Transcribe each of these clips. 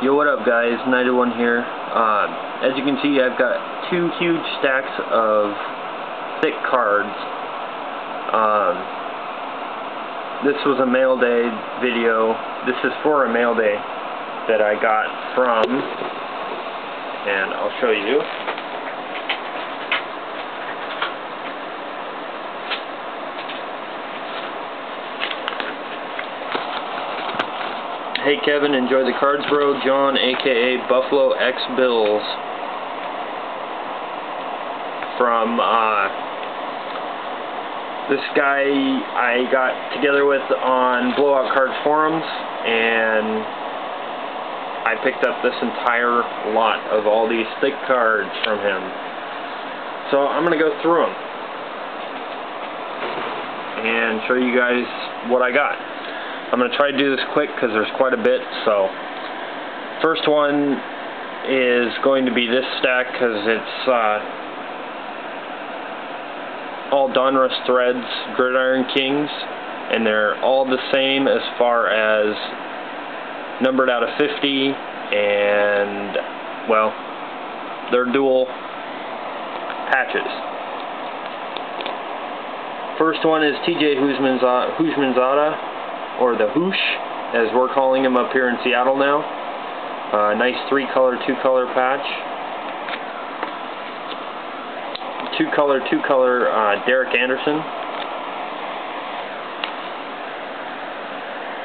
Yo, what up guys, 91 here. As you can see, I've got two huge stacks of thick cards. This was a Mailday video. This is for a Mailday that I got from, and I'll show you. Hey Kevin, enjoy the cards, bro. John, aka BuffaloxBills, from this guy I got together with on Blowout Cards forums, and I picked up this entire lot of all these thick cards from him. So I'm gonna go through them and show you guys what I got. I'm going to try to do this quick because there's quite a bit. So, first one is going to be this stack because it's all Donruss Threads Gridiron Kings, and they're all the same as far as numbered out of 50, and, well, they're dual patches. First one is TJ Houshmandzadeh, or the Hoosh, as we're calling him up here in Seattle now. Nice 3-color, 2-color patch. 2-color, 2-color Derek Anderson.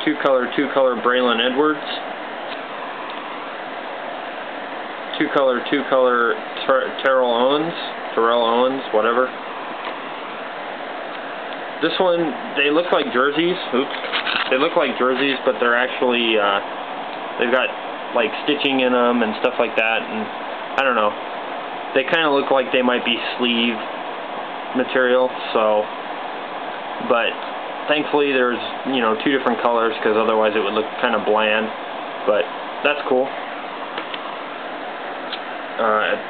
2-color, 2-color Braylon Edwards. 2-color, 2-color Terrell Owens, whatever. This one, they look like jerseys. Oops. They look like jerseys, but they're actually, they've got, like, stitching in them and stuff like that, and I don't know. They kind of look like they might be sleeve material, so, but thankfully there's, you know, 2 different colors, because otherwise it would look kind of bland, but that's cool.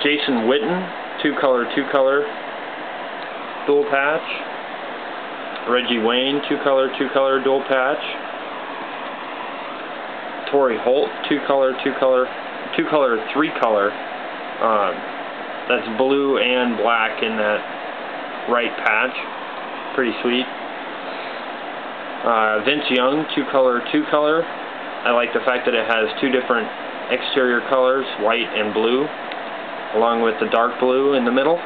Jason Witten, 2-color, 2-color, dual patch. Reggie Wayne, 2-color, 2-color, dual patch. Torrey Holt, 2-color, 2-color, 2-color, 3-color. That's blue and black in that right patch. Pretty sweet. Vince Young, 2-color, 2-color. I like the fact that it has 2 different exterior colors, white and blue, along with the dark blue in the middle.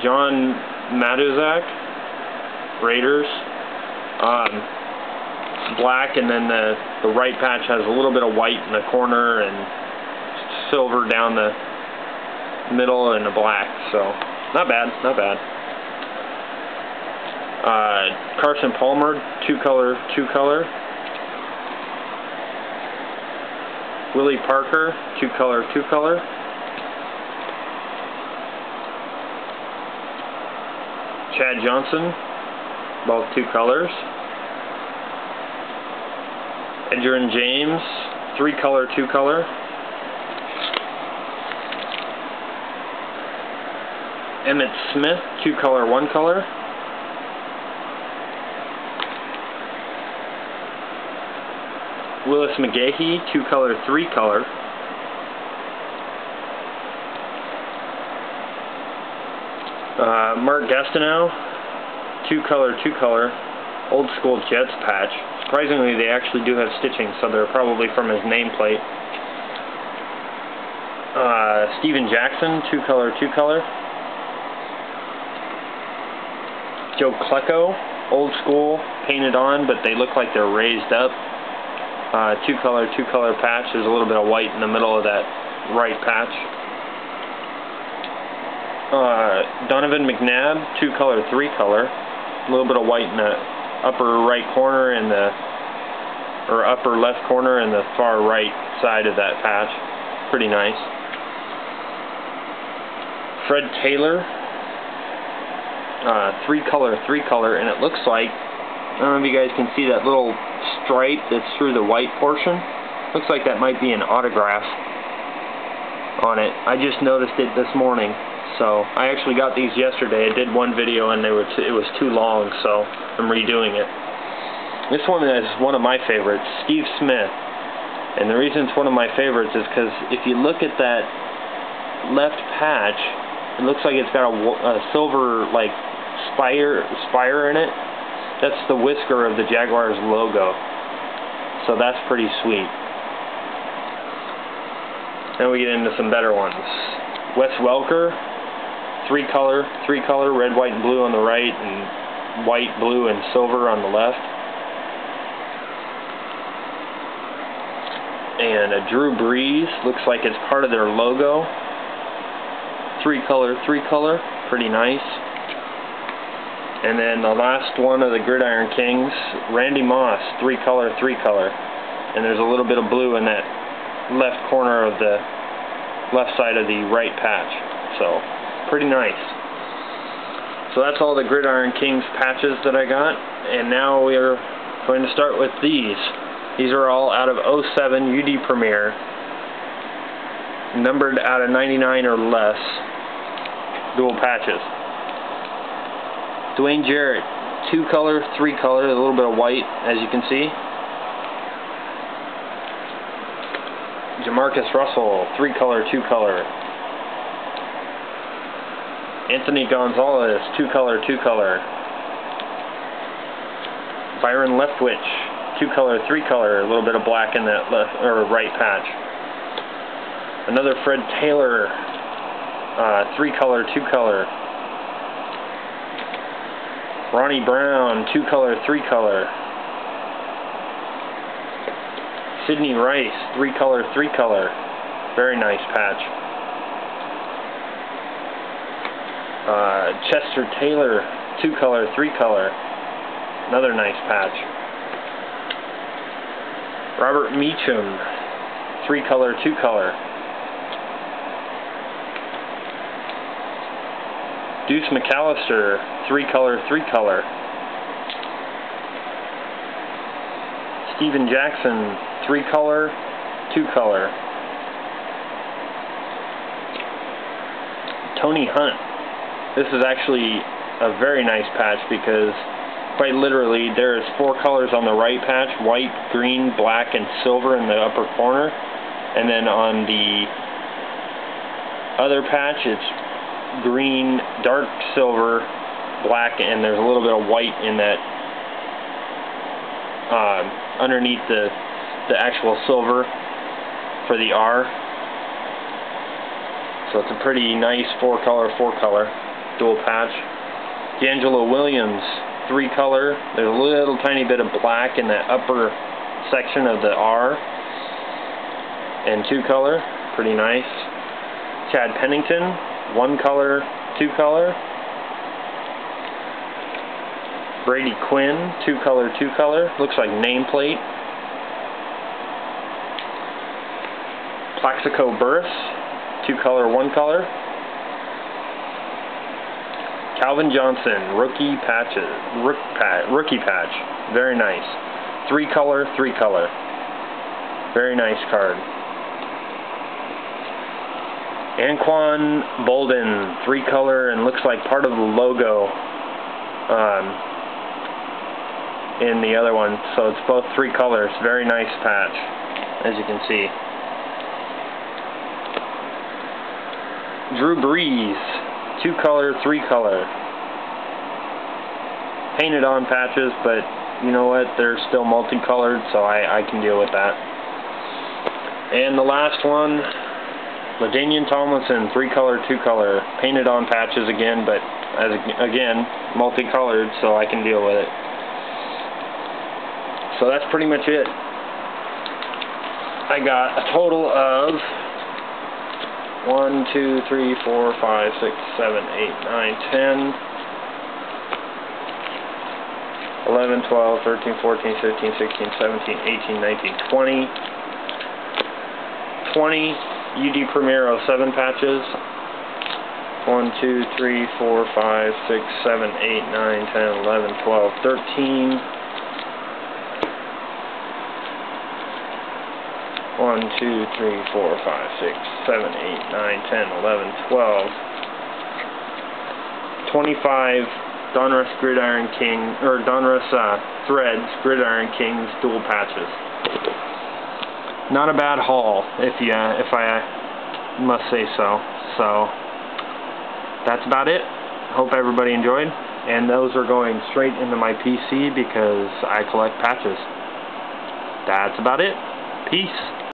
John Matuzak, Raiders, black, and then the right patch has a little bit of white in the corner and silver down the middle and the black, so not bad, not bad. Carson Palmer, 2-color, 2-color. Willie Parker, 2-color, 2-color. Chad Johnson, both 2 colors. Edgerrin James, 3-color, 2-color. Emmett Smith, 2-color, 1-color. Willis McGahee, 2-color, 3-color. Mark Gastineau, 2-color, 2-color, old school Jets patch. Surprisingly, they actually do have stitching, so they're probably from his nameplate. Steven Jackson, 2-color, 2-color. Joe Klecko, old school, painted on, but they look like they're raised up. 2-color, 2-color patch. There's a little bit of white in the middle of that right patch. Donovan McNabb, 2-color, 3-color. A little bit of white in the upper right corner and or upper left corner and the far right side of that patch. Pretty nice. Fred Taylor, 3-color, 3-color, and it looks like, I don't know if you guys can see that little stripe that's through the white portion. Looks like that might be an autograph on it. I just noticed it this morning. So I actually got these yesterday. I did one video and it was too long, so I'm redoing it. This one is one of my favorites, Steve Smith. And the reason it's one of my favorites is because if you look at that left patch, it looks like it's got a silver like spire in it. That's the whisker of the Jaguars logo. So that's pretty sweet. Then we get into some better ones. Wes Welker, three color, red, white, and blue on the right, and white, blue, and silver on the left. And a Drew Brees, looks like it's part of their logo. Three color, pretty nice. And then the last one of the Gridiron Kings, Randy Moss, three color. And there's a little bit of blue in that left corner of the left side of the right patch. So, pretty nice. So that's all the Gridiron Kings patches that I got. And now we are going to start with these. These are all out of 07 UD Premier, numbered out of 99 or less, dual patches. Dwayne Jarrett, two color, a little bit of white, as you can see. Jamarcus Russell, three color. Anthony Gonzalez, two color. Byron Leftwich, two color, a little bit of black in that left or right patch. Another Fred Taylor, three color. Ronnie Brown, two color. Sidney Rice, three color. Very nice patch. Chester Taylor, two color. Another nice patch. Robert Meacham, three color. Deuce McAllister, three color. Steven Jackson, three color. Tony Hunt. This is actually a very nice patch because quite literally there's four colors on the right patch, white, green, black, and silver in the upper corner. And then on the other patch it's green, dark silver, black, and there's a little bit of white in that underneath the actual silver for the R. So it's a pretty nice four color dual patch. D'Angelo Williams, three color. There's a little tiny bit of black in that upper section of the R. And two color, pretty nice. Chad Pennington, one color. Brady Quinn, two color. Looks like nameplate. Plaxico Burress, two color. Calvin Johnson, rookie patch. Very nice. Three color. Very nice card. Anquan Bolden, three color, and looks like part of the logo in the other one. So it's both three colors. Very nice patch, as you can see. Drew Brees, two color. Painted on patches, but you know what? They're still multicolored, so I can deal with that. And the last one, LaDainian Tomlinson, three color. Painted on patches again, but again, multicolored, so I can deal with it. So that's pretty much it. I got a total of 1, 2, 3, 4, 5, 6, 7, 8, 9, 10, 11, 12, 13, 14, 15, 16, 17, 18, 19, 20. 20 UD Premier 07 patches. 1, 2, 3, 4, 5, 6, 7, 8, 9, 10, 11, 12, 13. 1, 2, 3, 4, 5, 6, 7, 8, 9, 10, 11, 12. 25 Donruss Gridiron King, or Donruss Threads Gridiron Kings dual patches. Not a bad haul, if I must say so. So that's about it. Hope everybody enjoyed. And those are going straight into my PC because I collect patches. That's about it. Peace.